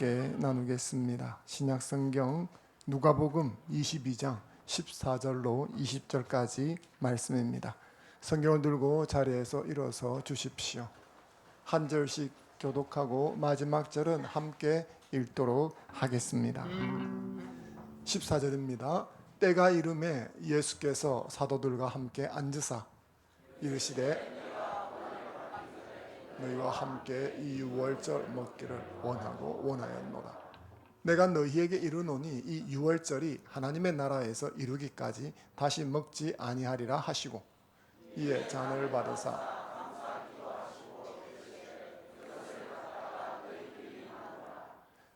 함께 나누겠습니다. 신약성경 누가복음 22장 14절로 20절까지 말씀입니다. 성경을 들고 자리에서 일어서 주십시오. 한 절씩 교독하고 마지막 절은 함께 읽도록 하겠습니다. 14절입니다. 때가 이르매 예수께서 사도들과 함께 앉으사 이르시되 너희와 함께 이 유월절 먹기를 원하였노라. 내가 너희에게 이르노니 이 유월절이 하나님의 나라에서 이루기까지 다시 먹지 아니하리라 하시고 이에 잔을 받으사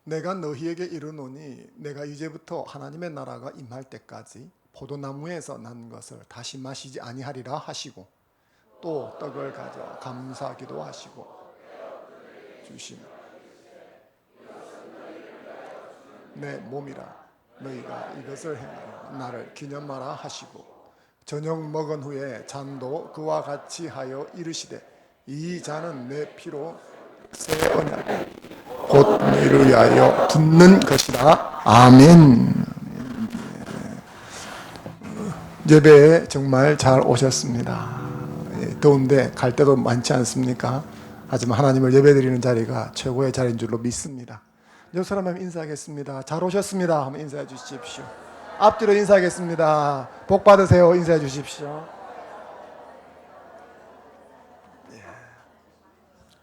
내가 너희에게 이르노니 내가 이제부터 하나님의 나라가 임할 때까지 포도나무에서 난 것을 다시 마시지 아니하리라 하시고 또 떡을 가져 감사기도 하시고 주시니 내 몸이라 너희가 이것을 행하여 나를 기념하라 하시고 저녁 먹은 후에 잔도 그와 같이 하여 이르시되 이 잔은 내 피로 새 언약의 곧 너희를 위하여 붓는 것이라. 아멘. 예배에 정말 잘 오셨습니다. 더운데 갈 데도 많지 않습니까? 하지만 하나님을 예배드리는 자리가 최고의 자리인 줄로 믿습니다. 옆 사람 하면 인사하겠습니다. 잘 오셨습니다 하면 인사해 주십시오. 앞뒤로 인사하겠습니다. 복 받으세요 인사해 주십시오.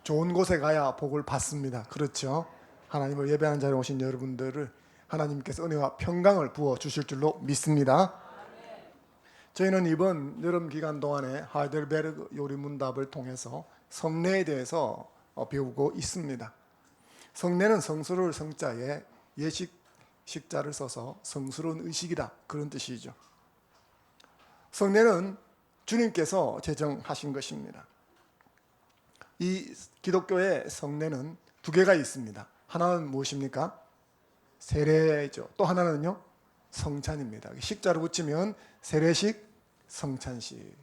좋은 곳에 가야 복을 받습니다. 그렇죠? 하나님을 예배하는 자리에 오신 여러분들을 하나님께서 은혜와 평강을 부어주실 줄로 믿습니다. 저희는 이번 여름 기간 동안에 하이델베르그 요리문답을 통해서 성례에 대해서 배우고 있습니다. 성례는 성스러울 성자에 예식 식자를 써서 성스러운 의식이다, 그런 뜻이죠. 성례는 주님께서 제정하신 것입니다. 이 기독교의 성례는 두 개가 있습니다. 하나는 무엇입니까? 세례죠. 또 하나는요, 성찬입니다. 식자를 붙이면 세례식, 성찬식.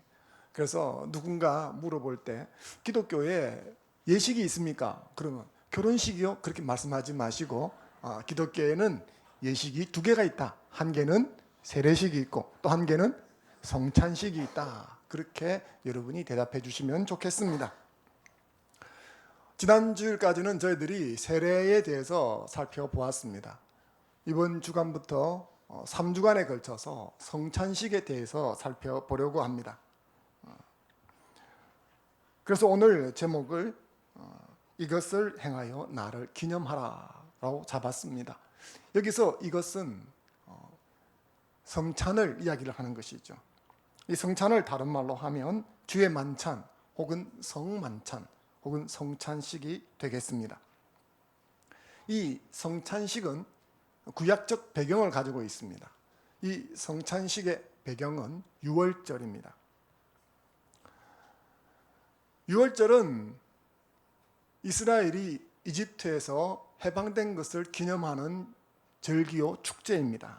그래서 누군가 물어볼 때 기독교에 예식이 있습니까? 그러면 결혼식이요? 그렇게 말씀하지 마시고 기독교에는 예식이 두 개가 있다. 한 개는 세례식이 있고 또 한 개는 성찬식이 있다. 그렇게 여러분이 대답해 주시면 좋겠습니다. 지난주일까지는 저희들이 세례에 대해서 살펴보았습니다. 이번 주간부터 3주간에 걸쳐서 성찬식에 대해서 살펴보려고 합니다. 그래서 오늘 제목을 이것을 행하여 나를 기념하라라고 잡았습니다. 여기서 이것은 성찬을 이야기를 하는 것이죠. 이 성찬을 다른 말로 하면 주의 만찬 혹은 성만찬 혹은 성찬식이 되겠습니다. 이 성찬식은 구약적 배경을 가지고 있습니다. 이 성찬식의 배경은 유월절입니다. 유월절은 이스라엘이 이집트에서 해방된 것을 기념하는 절기요 축제입니다.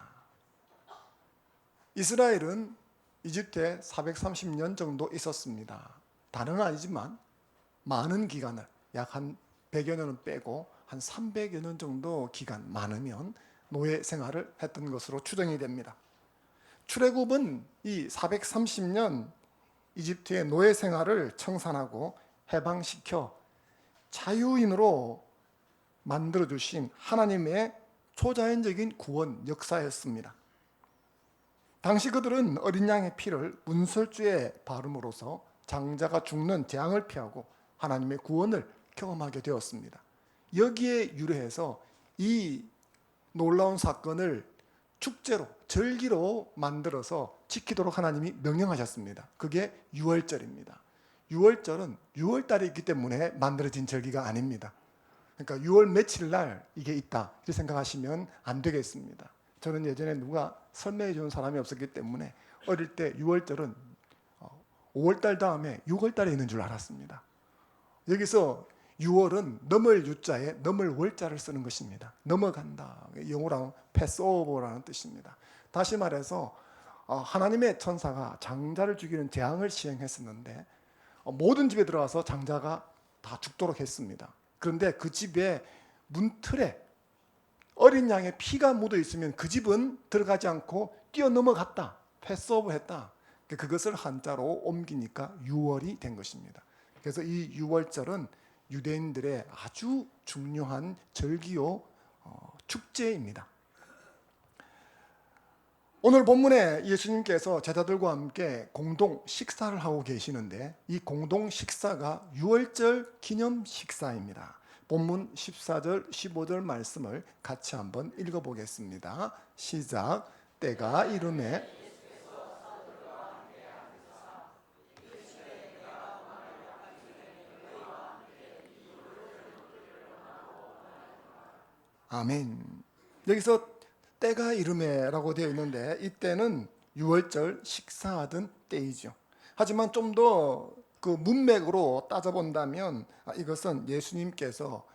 이스라엘은 이집트에 430년 정도 있었습니다. 다는 아니지만 많은 기간을, 약 한 100여 년은 빼고 한 300여 년 정도 기간 많으면 노예 생활을 했던 것으로 추정이 됩니다. 출애굽은 이 430년 이집트의 노예 생활을 청산하고 해방시켜 자유인으로 만들어주신 하나님의 초자연적인 구원 역사였습니다. 당시 그들은 어린 양의 피를 문설주에 바름으로써 장자가 죽는 재앙을 피하고 하나님의 구원을 경험하게 되었습니다. 여기에 유래해서 이 놀라운 사건을 축제로, 절기로 만들어서 지키도록 하나님이 명령하셨습니다. 그게 유월절입니다. 유월절은 6월달에 있기 때문에 만들어진 절기가 아닙니다. 그러니까 6월 며칠 날 이게 있다 이렇게 생각하시면 안 되겠습니다. 저는 예전에 누가 설명해 준 사람이 없었기 때문에 어릴 때 6월절은 5월달 다음에 6월달에 있는 줄 알았습니다. 여기서 6월은 넘을 유자에 넘을 월자를 쓰는 것입니다. 넘어간다. 영어로 패스오버라는 뜻입니다. 다시 말해서 하나님의 천사가 장자를 죽이는 재앙을 시행했었는데 모든 집에 들어와서 장자가 다 죽도록 했습니다. 그런데 그 집의 문틀에 어린 양의 피가 묻어 있으면 그 집은 들어가지 않고 뛰어넘어갔다. 패스오브했다. 그것을 한자로 옮기니까 유월이 된 것입니다. 그래서 이 유월절은 유대인들의 아주 중요한 절기요 축제입니다. 오늘 본문에 예수님께서 제자들과 함께 공동 식사를 하고 계시는데 이 공동 식사가 유월절 기념 식사입니다. 본문 14절, 15절 말씀을 같이 한번 읽어보겠습니다. 시작. 때가 이르매 아멘. 여기서 때가 이르매라고 되어 있는데 이때는 유월절 식사하던 때이죠. 하지만 좀 더 그 문맥으로 따져본다면 이것은 예수님께서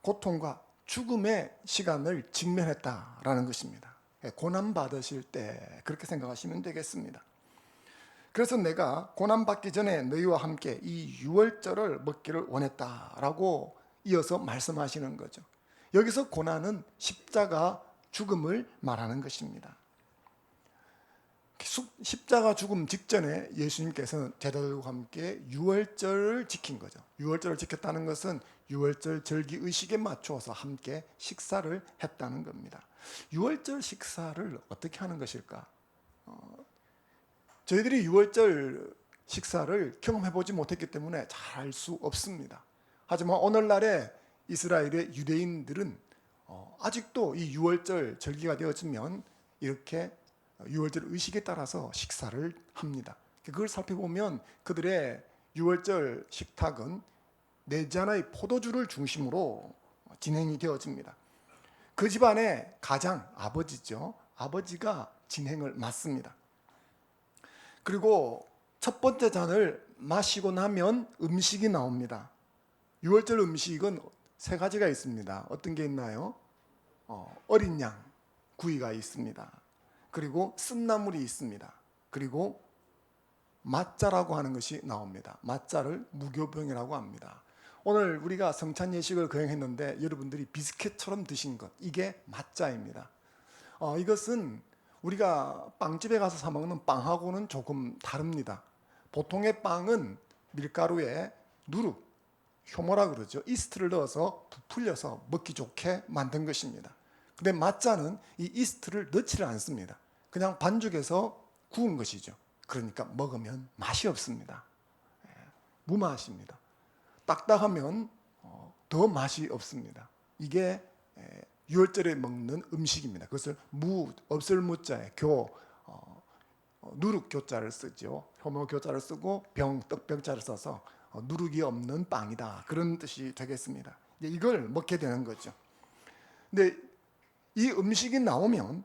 고통과 죽음의 시간을 직면했다라는 것입니다. 고난 받으실 때 그렇게 생각하시면 되겠습니다. 그래서 내가 고난 받기 전에 너희와 함께 이 유월절을 먹기를 원했다라고 이어서 말씀하시는 거죠. 여기서 고난은 십자가 죽음을 말하는 것입니다. 십자가 죽음 직전에 예수님께서는 제자들과 함께 유월절을 지킨 거죠. 유월절을 지켰다는 것은 유월절 절기 의식에 맞추어서 함께 식사를 했다는 겁니다. 유월절 식사를 어떻게 하는 것일까? 저희들이 유월절 식사를 경험해보지 못했기 때문에 잘 알 수 없습니다. 하지만 오늘날의 이스라엘의 유대인들은 아직도 이 유월절 절기가 되어지면 이렇게 유월절 의식에 따라서 식사를 합니다. 그걸 살펴보면 그들의 유월절 식탁은 4잔의 포도주를 중심으로 진행이 되어집니다. 그 집안의 가장 아버지죠. 아버지가 진행을 맡습니다. 그리고 첫 번째 잔을 마시고 나면 음식이 나옵니다. 유월절 음식은 3가지가 있습니다. 어떤 게 있나요? 어린 양 구이가 있습니다. 그리고 쓴나물이 있습니다. 그리고 맛자라고 하는 것이 나옵니다. 맛자를 무교병이라고 합니다. 오늘 우리가 성찬 예식을 거행했는데 여러분들이 비스켓처럼 드신 것, 이게 맛자입니다. 이것은 우리가 빵집에 가서 사 먹는 빵하고는 조금 다릅니다. 보통의 빵은 밀가루에 누룩, 효모라 그러죠. 이스트를 넣어서 부풀려서 먹기 좋게 만든 것입니다. 근데 맛자는 이 이스트를 넣지를 않습니다. 그냥 반죽해서 구운 것이죠. 그러니까 먹으면 맛이 없습니다. 무맛입니다. 딱딱하면 더 맛이 없습니다. 이게 유월절에 먹는 음식입니다. 그것을 없을 무자에 누룩 교자를 쓰죠. 효모 교자를 쓰고 떡병자를 써서 누룩이 없는 빵이다. 그런 뜻이 되겠습니다. 이걸 먹게 되는 거죠. 근데 이 음식이 나오면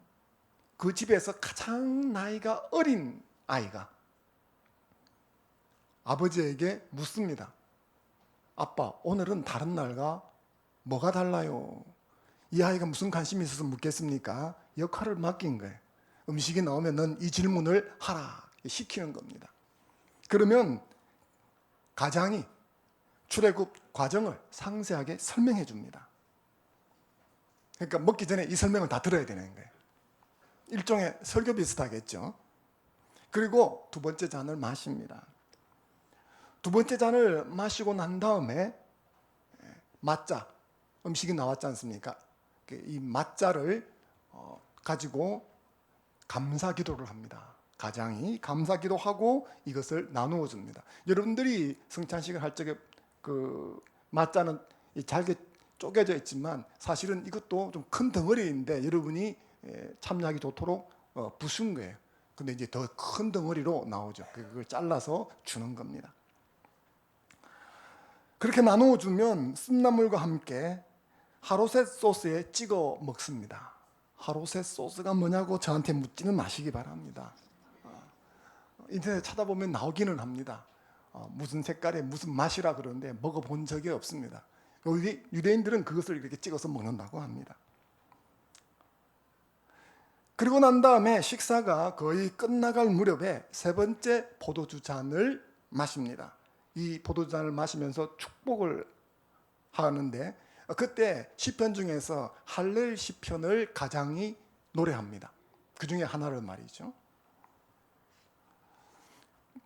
그 집에서 가장 나이가 어린 아이가 아버지에게 묻습니다. 아빠, 오늘은 다른 날과 뭐가 달라요? 이 아이가 무슨 관심이 있어서 묻겠습니까? 역할을 맡긴 거예요. 음식이 나오면 넌 이 질문을 하라 시키는 겁니다. 그러면 가장이 출애굽 과정을 상세하게 설명해 줍니다. 그러니까 먹기 전에 이 설명을 다 들어야 되는 거예요. 일종의 설교 비슷하겠죠. 그리고 2번째 잔을 마십니다. 2번째 잔을 마시고 난 다음에 맛자, 음식이 나왔지 않습니까? 이 맛자를 가지고 감사 기도를 합니다. 가장이 감사 기도하고 이것을 나누어 줍니다. 여러분들이 성찬식을 할 적에 그 맛자는 잘게 쪼개져 있지만 사실은 이것도 좀 큰 덩어리인데 여러분이 참여하기 좋도록 부순 거예요. 근데 이제 더 큰 덩어리로 나오죠. 그걸 잘라서 주는 겁니다. 그렇게 나누어 주면 쓴나물과 함께 하로셋 소스에 찍어 먹습니다. 하로셋 소스가 뭐냐고 저한테 묻지는 마시기 바랍니다. 인터넷 찾아보면 나오기는 합니다. 무슨 색깔에 무슨 맛이라 그러는데 먹어본 적이 없습니다. 유대인들은 그것을 이렇게 찍어서 먹는다고 합니다. 그리고 난 다음에 식사가 거의 끝나갈 무렵에 3번째 포도주 잔을 마십니다. 이 포도주 잔을 마시면서 축복을 하는데 그때 시편 중에서 할렐 시편을 가장히 노래합니다. 그 중에 하나를 말이죠.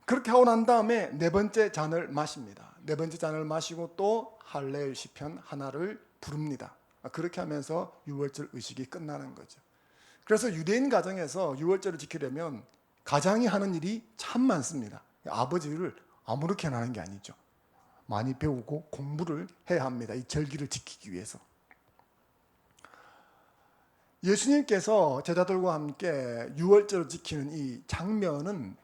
그렇게 하고 난 다음에 네 번째 잔을 마십니다. 네 번째 잔을 마시고 또 할렐 시편 하나를 부릅니다. 그렇게 하면서 유월절 의식이 끝나는 거죠. 그래서 유대인 가정에서 유월절을 지키려면 가장이 하는 일이 참 많습니다. 아버지를 아무렇게나 하는 게 아니죠. 많이 배우고 공부를 해야 합니다. 이 절기를 지키기 위해서. 예수님께서 제자들과 함께 유월절을 지키는 이 장면은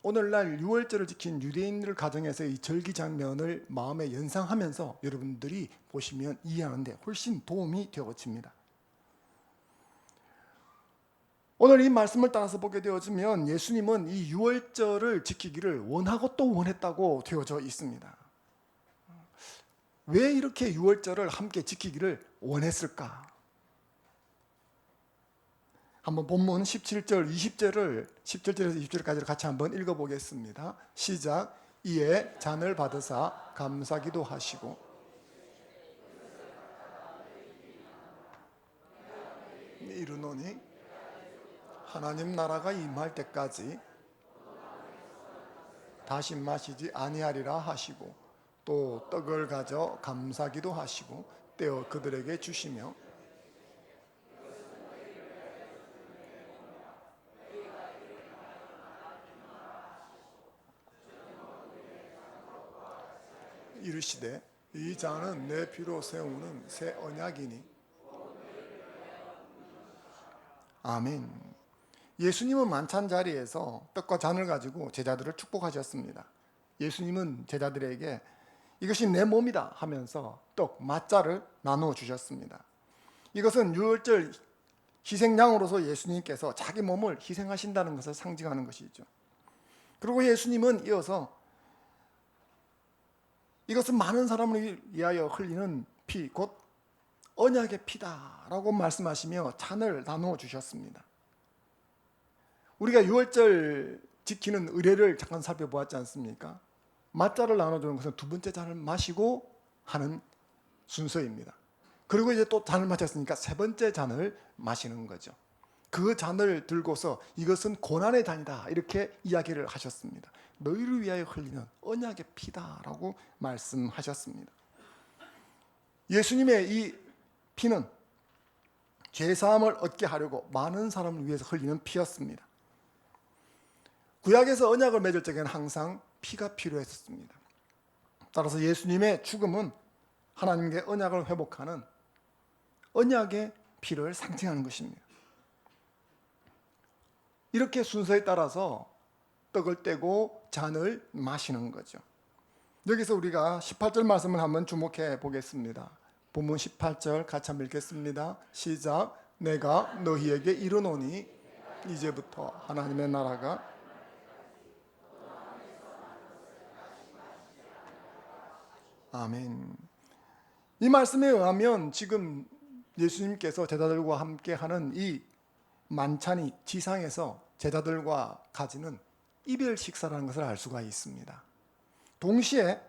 오늘날 유월절을 지킨 유대인들 가정에서 이 절기 장면을 마음에 연상하면서 여러분들이 보시면 이해하는데 훨씬 도움이 되어집니다. 오늘 이 말씀을 따라서 보게 되어지면 예수님은 이 유월절을 지키기를 원하고 또 원했다고 되어져 있습니다. 왜 이렇게 유월절을 함께 지키기를 원했을까? 한번 본문 17절, 20절을 17절에서 20절까지 같이 한번 읽어보겠습니다. 시작. 이에 잔을 받으사 감사기도 하시고 이르노니 하나님 나라가 임할 때까지 다시 마시지 아니하리라 하시고 또 떡을 가져 감사기도 하시고 떼어 그들에게 주시며 이르시되 이 잔은 내 피로 세우는 새 언약이니. 아멘. 예수님은 만찬 자리에서 떡과 잔을 가지고 제자들을 축복하셨습니다. 예수님은 제자들에게 이것이 내 몸이다 하면서 떡, 맛자를 나누어 주셨습니다. 이것은 유월절 희생양으로서 예수님께서 자기 몸을 희생하신다는 것을 상징하는 것이죠. 그리고 예수님은 이어서 이것은 많은 사람을 위하여 흘리는 피, 곧 언약의 피다라고 말씀하시며 잔을 나누어 주셨습니다. 우리가 유월절 지키는 의례를 잠깐 살펴보았지 않습니까? 맛자를 나눠주는 것은 두 번째 잔을 마시고 하는 순서입니다. 그리고 이제 또 잔을 마셨으니까 세 번째 잔을 마시는 거죠. 그 잔을 들고서 이것은 고난의 잔이다 이렇게 이야기를 하셨습니다. 너희를 위하여 흘리는 언약의 피다라고 말씀하셨습니다. 예수님의 이 피는 죄사함을 얻게 하려고 많은 사람을 위해서 흘리는 피였습니다. 구약에서 언약을 맺을 적에는 항상 피가 필요했었습니다. 따라서 예수님의 죽음은 하나님께 언약을 회복하는 언약의 피를 상징하는 것입니다. 이렇게 순서에 따라서 떡을 떼고 잔을 마시는 거죠. 여기서 우리가 18절 말씀을 한번 주목해 보겠습니다. 본문 18절 같이 한번 읽겠습니다. 시작. 내가 너희에게 이르노니 이제부터 하나님의 나라가 아멘. 이 말씀에 의하면 지금 예수님께서 제자들과 함께 하는 이 만찬이 지상에서 제자들과 가지는 이별 식사라는 것을 알 수가 있습니다. 동시에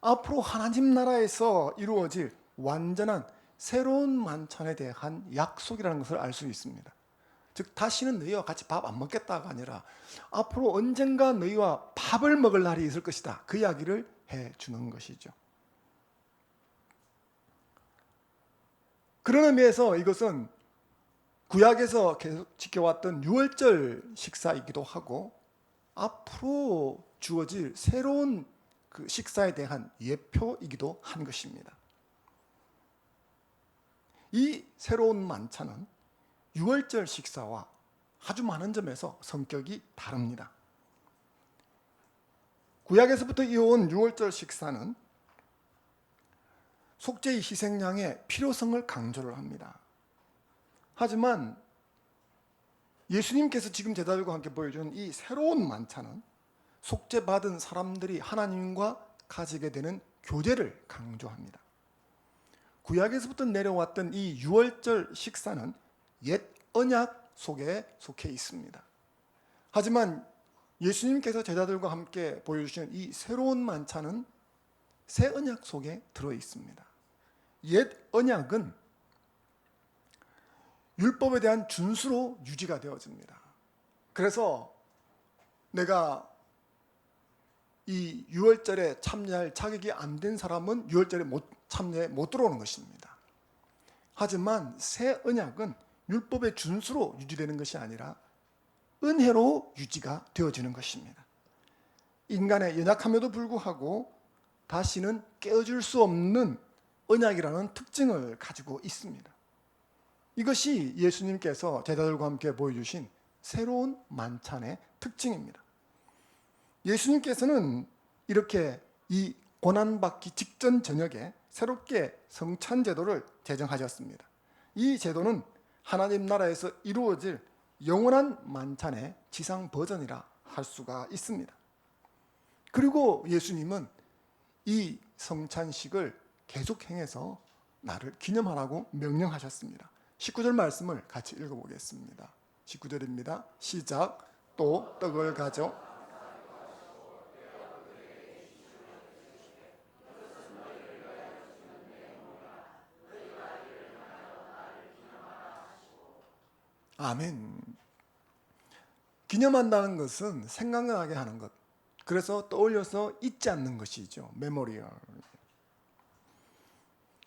앞으로 하나님 나라에서 이루어질 완전한 새로운 만찬에 대한 약속이라는 것을 알 수 있습니다. 즉 다시는 너희와 같이 밥 안 먹겠다가 아니라 앞으로 언젠가 너희와 밥을 먹을 날이 있을 것이다. 그 이야기를 해주는 것이죠. 그런 의미에서 이것은 구약에서 계속 지켜왔던 유월절 식사이기도 하고 앞으로 주어질 새로운 그 식사에 대한 예표이기도 한 것입니다. 이 새로운 만찬은 유월절 식사와 아주 많은 점에서 성격이 다릅니다. 구약에서부터 이어온 유월절 식사는 속죄의 희생양의 필요성을 강조를 합니다. 하지만 예수님께서 지금 제자들과 함께 보여주는 이 새로운 만찬은 속죄받은 사람들이 하나님과 가지게 되는 교제를 강조합니다. 구약에서부터 내려왔던 이 유월절 식사는 옛 언약 속에 속해 있습니다. 하지만 예수님께서 제자들과 함께 보여주시는 이 새로운 만찬은 새 언약 속에 들어 있습니다. 옛 언약은 율법에 대한 준수로 유지가 되어집니다. 그래서 내가 이 유월절에 참여할 자격이 안 된 사람은 유월절에 참여에 못 들어오는 것입니다. 하지만 새 언약은 율법의 준수로 유지되는 것이 아니라 은혜로 유지가 되어지는 것입니다. 인간의 연약함에도 불구하고 다시는 깨어질 수 없는 언약이라는 특징을 가지고 있습니다. 이것이 예수님께서 제자들과 함께 보여주신 새로운 만찬의 특징입니다. 예수님께서는 이렇게 이 고난받기 직전 저녁에 새롭게 성찬 제도를 제정하셨습니다. 이 제도는 하나님 나라에서 이루어질 영원한 만찬의 지상 버전이라 할 수가 있습니다. 그리고 예수님은 이 성찬식을 계속 행해서 나를 기념하라고 명령하셨습니다. 19절 말씀을 같이 읽어보겠습니다. 19절입니다. 시작. 또 떡을 가져 아멘. 기념한다는 것은 생각나게 하는 것, 그래서 떠올려서 잊지 않는 것이죠. 메모리얼.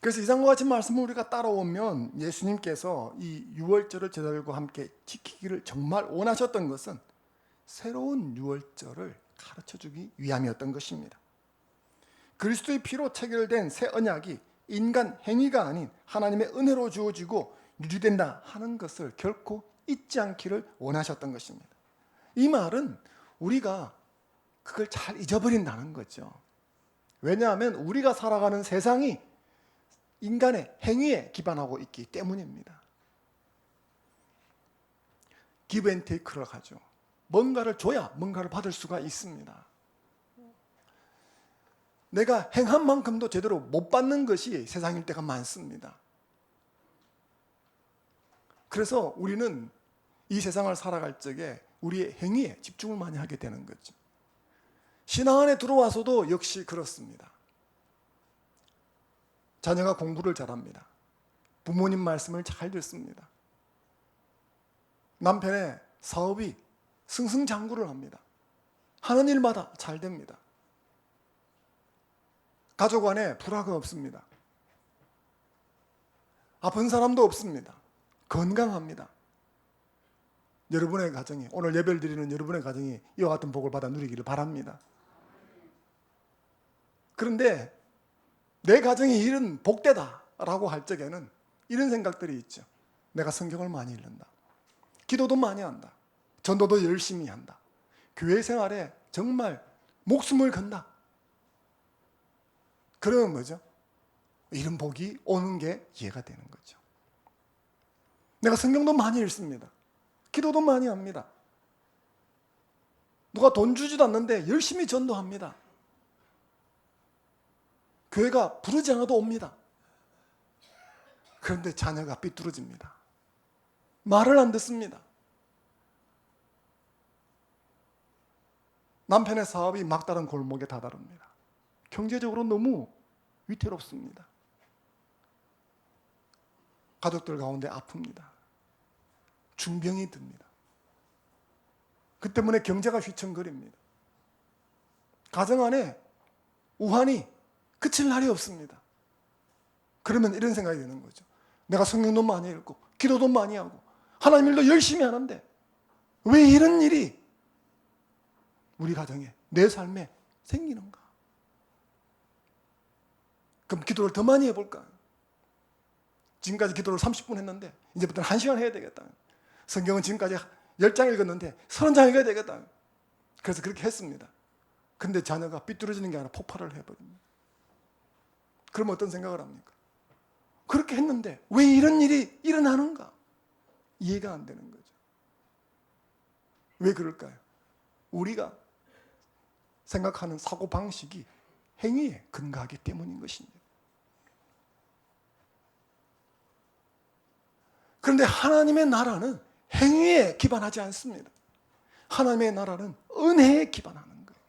그래서 이상과 같은 말씀을 우리가 따라오면 예수님께서 이 유월절을 제자들과 함께 지키기를 정말 원하셨던 것은 새로운 유월절을 가르쳐주기 위함이었던 것입니다. 그리스도의 피로 체결된 새 언약이 인간 행위가 아닌 하나님의 은혜로 주어지고 유지된다 하는 것을 결코 잊지 않기를 원하셨던 것입니다. 이 말은 우리가 그걸 잘 잊어버린다는 거죠. 왜냐하면 우리가 살아가는 세상이 인간의 행위에 기반하고 있기 때문입니다. give and take를 하죠. 뭔가를 줘야 뭔가를 받을 수가 있습니다. 내가 행한 만큼도 제대로 못 받는 것이 세상일 때가 많습니다. 그래서 우리는 이 세상을 살아갈 적에 우리의 행위에 집중을 많이 하게 되는 거죠. 신앙 안에 들어와서도 역시 그렇습니다. 자녀가 공부를 잘합니다. 부모님 말씀을 잘 듣습니다. 남편의 사업이 승승장구를 합니다. 하는 일마다 잘 됩니다. 가족 안에 불화가 없습니다. 아픈 사람도 없습니다. 건강합니다. 여러분의 가정이, 오늘 예배를 드리는 여러분의 가정이 이와 같은 복을 받아 누리기를 바랍니다. 그런데 내 가정이 이런 복되다라고 할 적에는 이런 생각들이 있죠. 내가 성경을 많이 읽는다. 기도도 많이 한다. 전도도 열심히 한다. 교회 생활에 정말 목숨을 건다. 그러면 뭐죠? 이런 복이 오는 게 이해가 되는 거죠. 내가 성경도 많이 읽습니다. 기도도 많이 합니다. 누가 돈 주지도 않는데 열심히 전도합니다. 교회가 부르지 않아도 옵니다. 그런데 자녀가 삐뚤어집니다. 말을 안 듣습니다. 남편의 사업이 막다른 골목에 다다릅니다. 경제적으로 너무 위태롭습니다. 가족들 가운데 아픕니다. 중병이 듭니다. 그 때문에 경제가 휘청거립니다. 가정 안에 우환이 그칠 날이 없습니다. 그러면 이런 생각이 드는 거죠. 내가 성경도 많이 읽고 기도도 많이 하고 하나님 일도 열심히 하는데 왜 이런 일이 우리 가정에, 내 삶에 생기는가? 그럼 기도를 더 많이 해볼까? 지금까지 기도를 30분 했는데 이제부터는 1시간 해야 되겠다. 성경은 지금까지 10장 읽었는데 30장 읽어야 되겠다. 그래서 그렇게 했습니다. 근데 자녀가 삐뚤어지는 게 아니라 폭발을 해버립니다. 그럼 어떤 생각을 합니까? 그렇게 했는데 왜 이런 일이 일어나는가? 이해가 안 되는 거죠. 왜 그럴까요? 우리가 생각하는 사고방식이 행위에 근거하기 때문인 것입니다. 그런데 하나님의 나라는 행위에 기반하지 않습니다. 하나님의 나라는 은혜에 기반하는 거예요.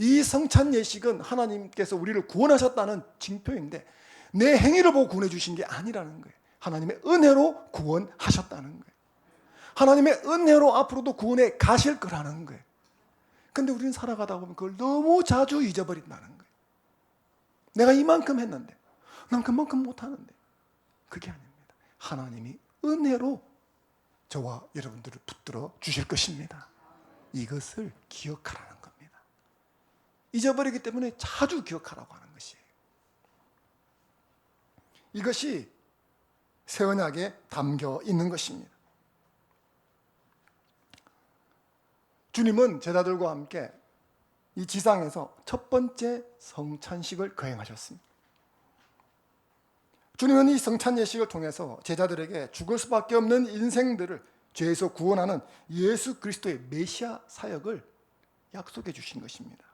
이 성찬 예식은 하나님께서 우리를 구원하셨다는 징표인데 내 행위를 보고 구원해 주신 게 아니라는 거예요. 하나님의 은혜로 구원하셨다는 거예요. 하나님의 은혜로 앞으로도 구원해 가실 거라는 거예요. 근데 우리는 살아가다 보면 그걸 너무 자주 잊어버린다는 거예요. 내가 이만큼 했는데 난 그만큼 못하는데. 그게 아닙니다. 하나님이 은혜로 저와 여러분들을 붙들어 주실 것입니다. 이것을 기억하라는 겁니다. 잊어버리기 때문에 자주 기억하라고 하는 것이에요. 이것이 새 언약에 담겨 있는 것입니다. 주님은 제자들과 함께 이 지상에서 첫 번째 성찬식을 거행하셨습니다. 주님은 이 성찬 예식을 통해서 제자들에게 죽을 수밖에 없는 인생들을 죄에서 구원하는 예수 그리스도의 메시아 사역을 약속해 주신 것입니다.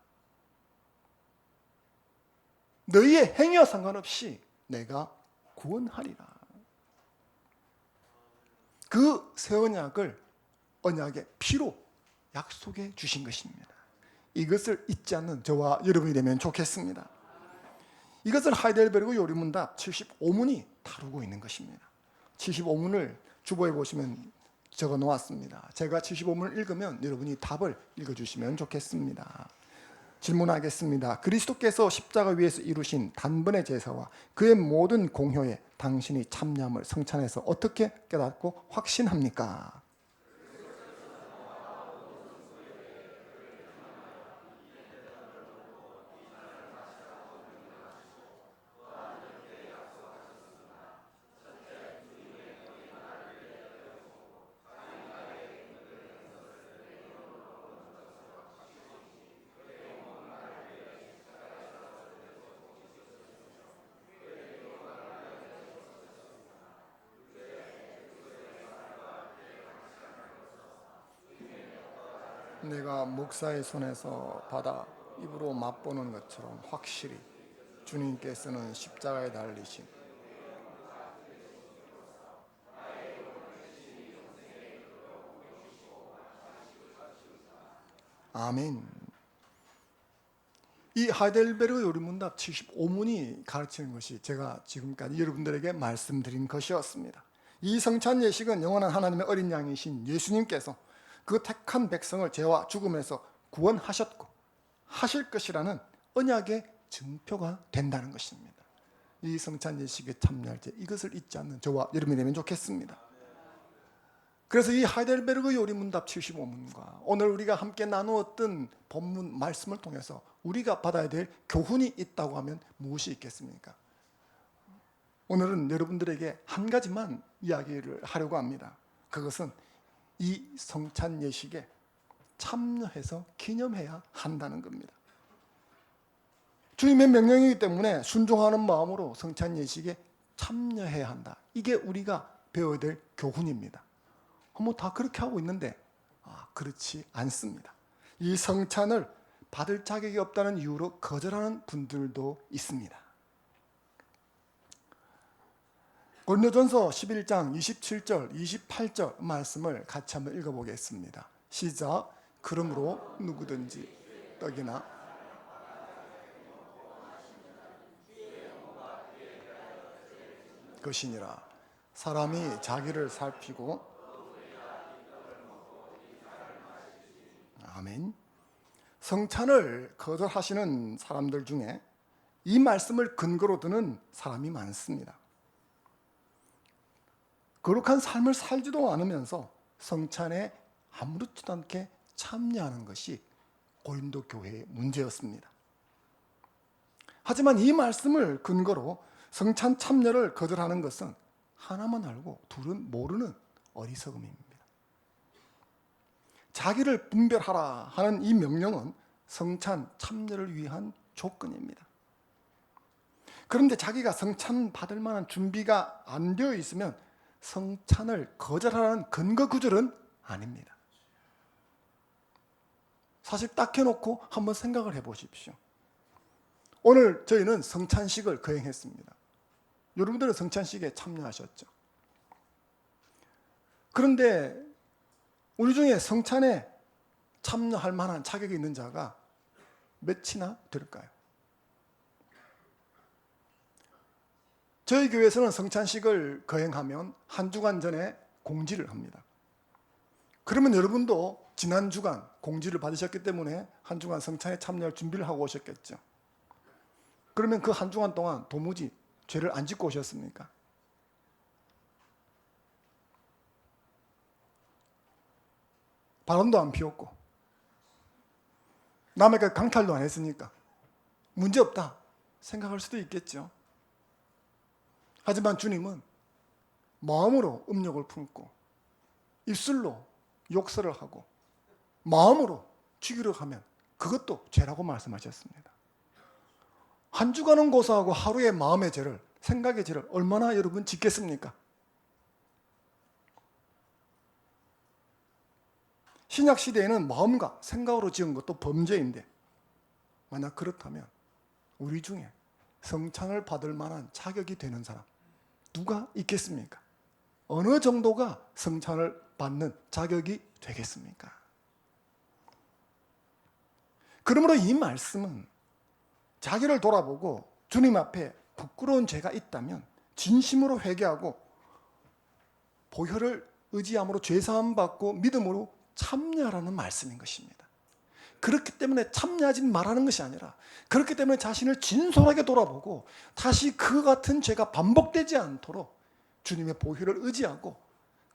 너희의 행위와 상관없이 내가 구원하리라. 그 새 언약을 언약의 피로 약속해 주신 것입니다. 이것을 잊지 않는 저와 여러분이 되면 좋겠습니다. 이것을 하이델베르그 요리문답 75문이 다루고 있는 것입니다. 75문을 주보에 보시면 적어 놓았습니다. 제가 75문을 읽으면 여러분이 답을 읽어주시면 좋겠습니다. 질문하겠습니다. 그리스도께서 십자가 위에서 이루신 단번의 제사와 그의 모든 공효에 당신이 참여함을 성찬에서 어떻게 깨닫고 확신합니까? 내가 목사의 손에서 받아 입으로 맛보는 것처럼 확실히 주님께서는 십자가에 달리신 아멘. 이 하이델베르그 요리문답 75문이 가르치는 것이 제가 지금까지 여러분들에게 말씀드린 것이었습니다. 이 성찬 예식은 영원한 하나님의 어린 양이신 예수님께서 그 택한 백성을 죄와 죽음에서 구원하셨고 하실 것이라는 언약의 증표가 된다는 것입니다. 이 성찬 예식에 참여할 때 이것을 잊지 않는 저와 여러분이 되면 좋겠습니다. 그래서 이 하이델베르그 요리문답 75문과 오늘 우리가 함께 나누었던 본문 말씀을 통해서 우리가 받아야 될 교훈이 있다고 하면 무엇이 있겠습니까? 오늘은 여러분들에게 한 가지만 이야기를 하려고 합니다. 그것은 이 성찬 예식에 참여해서 기념해야 한다는 겁니다. 주님의 명령이기 때문에 순종하는 마음으로 성찬 예식에 참여해야 한다. 이게 우리가 배워야 될 교훈입니다. 뭐 다 그렇게 하고 있는데 그렇지 않습니다. 이 성찬을 받을 자격이 없다는 이유로 거절하는 분들도 있습니다. 고린도전서 11장 27절, 28절 말씀을 같이 한번 읽어보겠습니다. 시작. 그러므로 누구든지 떡이나 것이니라. 사람이 자기를 살피고 아멘. 성찬을 거절하시는 사람들 중에 이 말씀을 근거로 드는 사람이 많습니다. 거룩한 삶을 살지도 않으면서 성찬에 아무렇지도 않게 참여하는 것이 고린도 교회의 문제였습니다. 하지만 이 말씀을 근거로 성찬 참여를 거절하는 것은 하나만 알고 둘은 모르는 어리석음입니다. 자기를 분별하라 하는 이 명령은 성찬 참여를 위한 조건입니다. 그런데 자기가 성찬 받을 만한 준비가 안 되어 있으면 성찬을 거절하라는 근거 구절은 아닙니다. 사실 딱 해놓고 한번 생각을 해보십시오. 오늘 저희는 성찬식을 거행했습니다. 여러분들은 성찬식에 참여하셨죠. 그런데 우리 중에 성찬에 참여할 만한 자격이 있는 자가 몇이나 될까요? 저희 교회에서는 성찬식을 거행하면 한 주간 전에 공지를 합니다. 그러면 여러분도 지난 주간 공지를 받으셨기 때문에 한 주간 성찬에 참여할 준비를 하고 오셨겠죠. 그러면 그 한 주간 동안 도무지 죄를 안 짓고 오셨습니까? 바람도 안 피웠고 남에게 강탈도 안 했으니까 문제없다 생각할 수도 있겠죠. 하지만 주님은 마음으로 음욕을 품고 입술로 욕설을 하고 마음으로 죽이려 하면 그것도 죄라고 말씀하셨습니다. 한 주간은 고사하고 하루의 마음의 죄를, 생각의 죄를 얼마나 여러분 짓겠습니까? 신약 시대에는 마음과 생각으로 지은 것도 범죄인데 만약 그렇다면 우리 중에 성찬을 받을 만한 자격이 되는 사람 누가 있겠습니까? 어느 정도가 성찬을 받는 자격이 되겠습니까? 그러므로 이 말씀은 자기를 돌아보고 주님 앞에 부끄러운 죄가 있다면 진심으로 회개하고 보혈을 의지함으로 죄사함 받고 믿음으로 참여하라는 말씀인 것입니다. 그렇기 때문에 참여하지 말라는 것이 아니라 그렇기 때문에 자신을 진솔하게 돌아보고 다시 그 같은 죄가 반복되지 않도록 주님의 보혈을 의지하고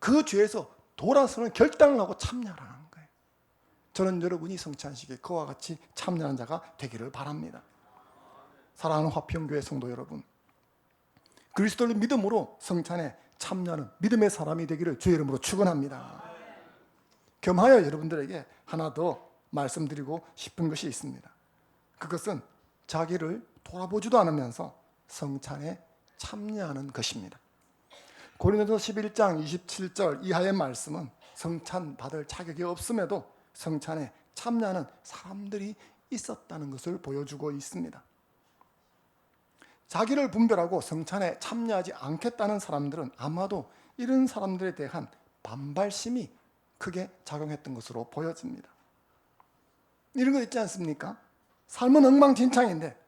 그 죄에서 돌아서는 결단을 하고 참여하라는 거예요. 저는 여러분이 성찬식에 그와 같이 참여하는 자가 되기를 바랍니다. 사랑하는 화평교회 성도 여러분, 그리스도를 믿음으로 성찬에 참여하는 믿음의 사람이 되기를 주의 이름으로 축원합니다. 겸하여 여러분들에게 하나 더 말씀드리고 싶은 것이 있습니다. 그것은 자기를 돌아보지도 않으면서 성찬에 참여하는 것입니다. 고린도서 11장 27절 이하의 말씀은 성찬 받을 자격이 없음에도 성찬에 참여하는 사람들이 있었다는 것을 보여주고 있습니다. 자기를 분별하고 성찬에 참여하지 않겠다는 사람들은 아마도 이런 사람들에 대한 반발심이 크게 작용했던 것으로 보여집니다. 이런 거 있지 않습니까? 삶은 엉망진창인데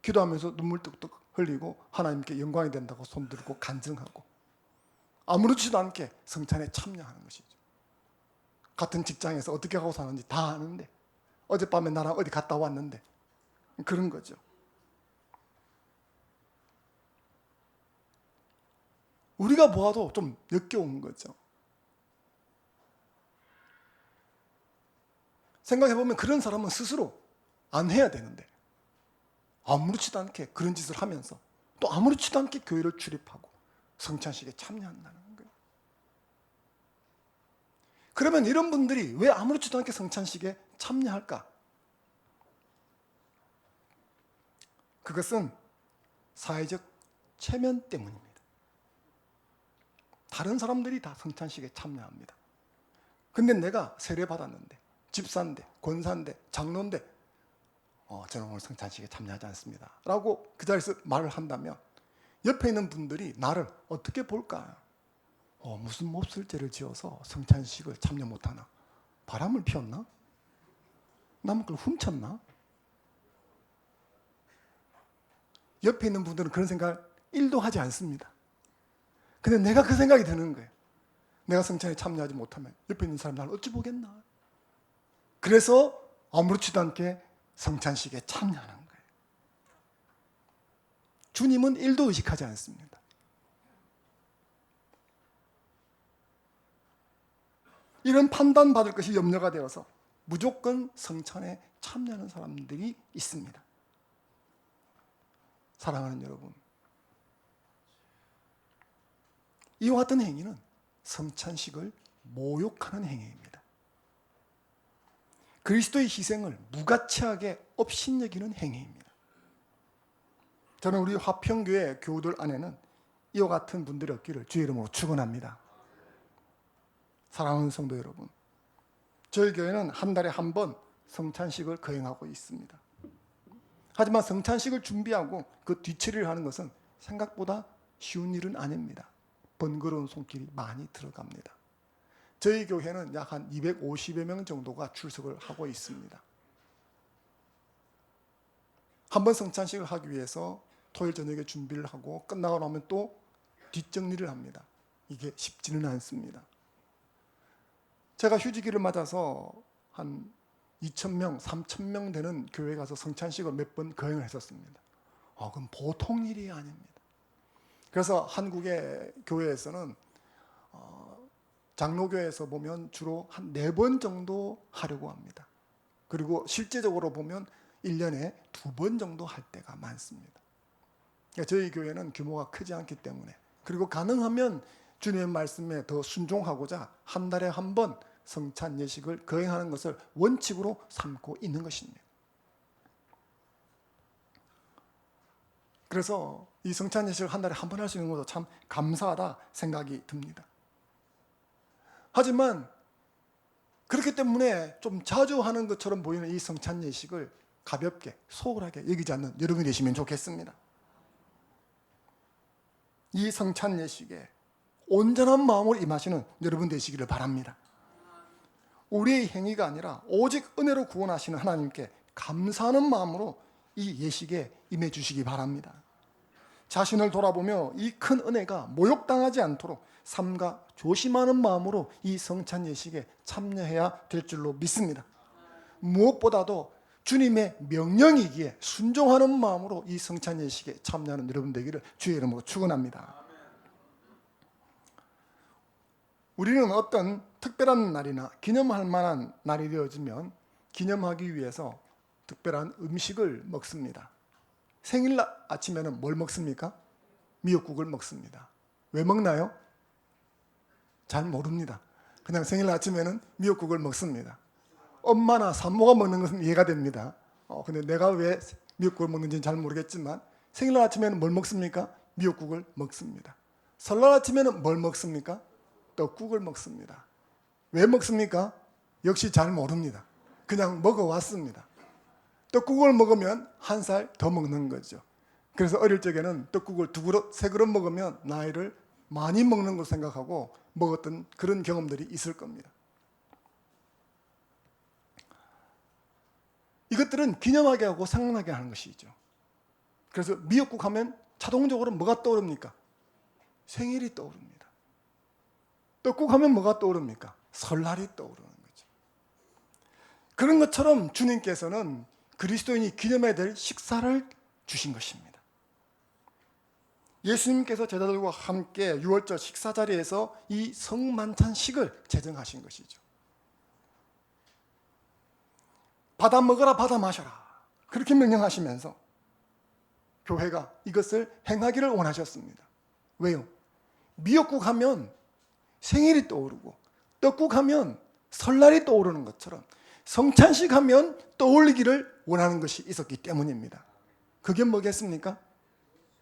기도하면서 눈물 뚝뚝 흘리고 하나님께 영광이 된다고 손들고 간증하고 아무렇지도 않게 성찬에 참여하는 것이죠. 같은 직장에서 어떻게 하고 사는지 다 아는데 어젯밤에 나랑 어디 갔다 왔는데 그런 거죠. 우리가 보아도 좀 역겨운 거죠. 생각해보면 그런 사람은 스스로 안 해야 되는데 아무렇지도 않게 그런 짓을 하면서 또 아무렇지도 않게 교회를 출입하고 성찬식에 참여한다는 거예요. 그러면 이런 분들이 왜 아무렇지도 않게 성찬식에 참여할까? 그것은 사회적 체면 때문입니다. 다른 사람들이 다 성찬식에 참여합니다. 근데 내가 세례받았는데 집사인데 권사인데 장로인데 저는 오늘 성찬식에 참여하지 않습니다 라고 그 자리에서 말을 한다면 옆에 있는 분들이 나를 어떻게 볼까? 무슨 몹쓸 죄를 지어서 성찬식을 참여 못하나? 바람을 피웠나? 남의 걸 훔쳤나? 옆에 있는 분들은 그런 생각을 1도 하지 않습니다. 근데 내가 그 생각이 드는 거예요. 내가 성찬에 참여하지 못하면 옆에 있는 사람 나를 어찌 보겠나? 그래서 아무렇지도 않게 성찬식에 참여하는 거예요. 주님은 1도 의식하지 않습니다. 이런 판단받을 것이 염려가 되어서 무조건 성찬에 참여하는 사람들이 있습니다. 사랑하는 여러분, 이와 같은 행위는 성찬식을 모욕하는 행위입니다. 그리스도의 희생을 무가치하게 업신여기는 행위입니다. 저는 우리 화평교회 교우들 안에는 이와 같은 분들이 없기를 주의 이름으로 축원합니다. 사랑하는 성도 여러분, 저희 교회는 한 달에 한 번 성찬식을 거행하고 있습니다. 하지만 성찬식을 준비하고 그 뒤처리를 하는 것은 생각보다 쉬운 일은 아닙니다. 번거로운 손길이 많이 들어갑니다. 저희 교회는 약 한 250여 명 정도가 출석을 하고 있습니다. 한번 성찬식을 하기 위해서 토요일 저녁에 준비를 하고 끝나고 나면 또 뒷정리를 합니다. 이게 쉽지는 않습니다. 제가 휴지기를 맞아서 한 2,000명, 3,000명 되는 교회 가서 성찬식을 몇 번 거행을 했었습니다. 그건 보통 일이 아닙니다. 그래서 한국의 교회에서는 장로교회에서 보면 주로 한 4번 정도 하려고 합니다. 그리고 실제적으로 보면 1년에 2번 정도 할 때가 많습니다. 그러니까 저희 교회는 규모가 크지 않기 때문에, 그리고 가능하면 주님의 말씀에 더 순종하고자 한 달에 한 번 성찬 예식을 거행하는 것을 원칙으로 삼고 있는 것입니다. 그래서 이 성찬 예식을 한 달에 한 번 할 수 있는 것도 참 감사하다 생각이 듭니다. 하지만 그렇기 때문에 좀 자주 하는 것처럼 보이는 이 성찬 예식을 가볍게 소홀하게 여기지 않는 여러분이 되시면 좋겠습니다. 이 성찬 예식에 온전한 마음으로 임하시는 여러분 되시기를 바랍니다. 우리의 행위가 아니라 오직 은혜로 구원하시는 하나님께 감사하는 마음으로 이 예식에 임해 주시기 바랍니다. 자신을 돌아보며 이 큰 은혜가 모욕당하지 않도록 삼가 조심하는 마음으로 이 성찬 예식에 참여해야 될 줄로 믿습니다. 무엇보다도 주님의 명령이기에 순종하는 마음으로 이 성찬 예식에 참여하는 여러분 되기를 주의 이름으로 축원합니다. 우리는 어떤 특별한 날이나 기념할 만한 날이 되어지면 기념하기 위해서 특별한 음식을 먹습니다. 생일날 아침에는 뭘 먹습니까? 미역국을 먹습니다. 왜 먹나요? 잘 모릅니다. 그냥 생일날 아침에는 미역국을 먹습니다. 엄마나 산모가 먹는 것은 이해가 됩니다. 근데 내가 왜 미역국을 먹는지는 잘 모르겠지만 생일날 아침에는 뭘 먹습니까? 미역국을 먹습니다. 설날 아침에는 뭘 먹습니까? 떡국을 먹습니다. 왜 먹습니까? 역시 잘 모릅니다. 그냥 먹어왔습니다. 떡국을 먹으면 한 살 더 먹는 거죠. 그래서 어릴 적에는 떡국을 2그릇, 3그릇 먹으면 나이를 많이 먹는 걸 생각하고 먹었던 그런 경험들이 있을 겁니다. 이것들은 기념하게 하고 생각나게 하는 것이죠. 그래서 미역국 하면 자동적으로 뭐가 떠오릅니까? 생일이 떠오릅니다. 떡국 하면 뭐가 떠오릅니까? 설날이 떠오르는 거죠. 그런 것처럼 주님께서는 그리스도인이 기념해야 될 식사를 주신 것입니다. 예수님께서 제자들과 함께 유월절 식사 자리에서 이 성만찬식을 제정하신 것이죠. 받아 먹어라, 받아 마셔라, 그렇게 명령하시면서 교회가 이것을 행하기를 원하셨습니다. 왜요? 미역국 하면 생일이 떠오르고 떡국 하면 설날이 떠오르는 것처럼 성찬식 하면 떠올리기를 원하는 것이 있었기 때문입니다. 그게 뭐겠습니까?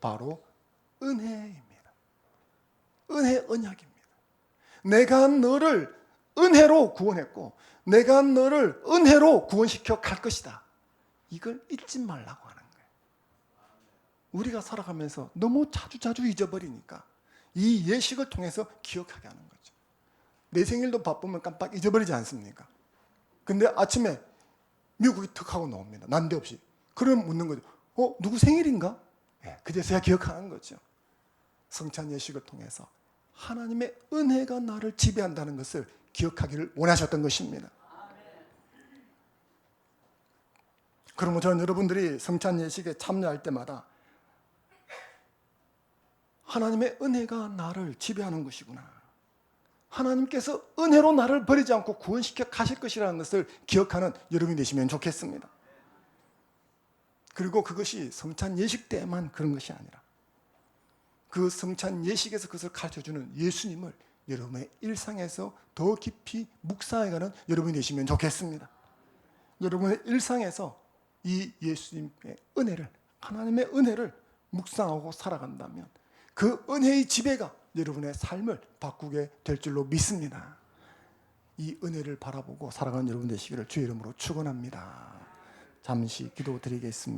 바로 은혜입니다. 은혜, 언약입니다. 내가 너를 은혜로 구원했고 내가 너를 은혜로 구원시켜 갈 것이다. 이걸 잊지 말라고 하는 거예요. 우리가 살아가면서 너무 자주 잊어버리니까 이 예식을 통해서 기억하게 하는 거죠. 내 생일도 바쁘면 깜빡 잊어버리지 않습니까? 근데 아침에 미국이 턱 하고 나옵니다. 난데없이. 그러면 묻는 거죠. 누구 생일인가? 그제서야 기억하는 거죠. 성찬 예식을 통해서 하나님의 은혜가 나를 지배한다는 것을 기억하기를 원하셨던 것입니다. 그러면 저는 여러분들이 성찬 예식에 참여할 때마다 하나님의 은혜가 나를 지배하는 것이구나, 하나님께서 은혜로 나를 버리지 않고 구원시켜 가실 것이라는 것을 기억하는 여러분이 되시면 좋겠습니다. 그리고 그것이 성찬 예식 때만 그런 것이 아니라 그 성찬 예식에서 그것을 가르쳐주는 예수님을 여러분의 일상에서 더 깊이 묵상해가는 여러분이 되시면 좋겠습니다. 여러분의 일상에서 이 예수님의 은혜를, 하나님의 은혜를 묵상하고 살아간다면 그 은혜의 지배가 여러분의 삶을 바꾸게 될 줄로 믿습니다. 이 은혜를 바라보고 살아가는 여러분 되시기를 주의 이름으로 축원합니다. 잠시 기도드리겠습니다.